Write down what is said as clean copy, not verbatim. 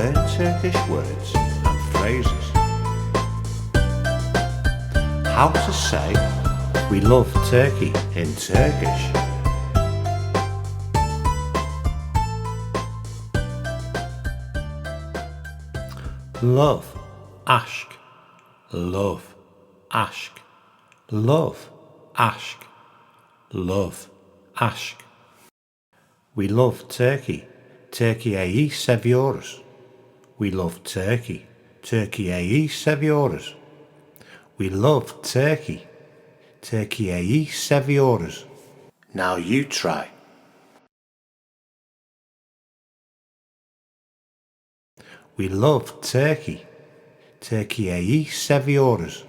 learn Turkish words and phrases. How to say we love Turkey in Turkish. Love, aşk, love, aşk, love, aşk, love, aşk. We love Turkey. Türkiye'yi seviyoruz. We love Turkey. Türkiye'yi seviyoruz. We love Turkey. Türkiye'yi seviyoruz. Now you try. We love Turkey. Türkiye'yi seviyoruz.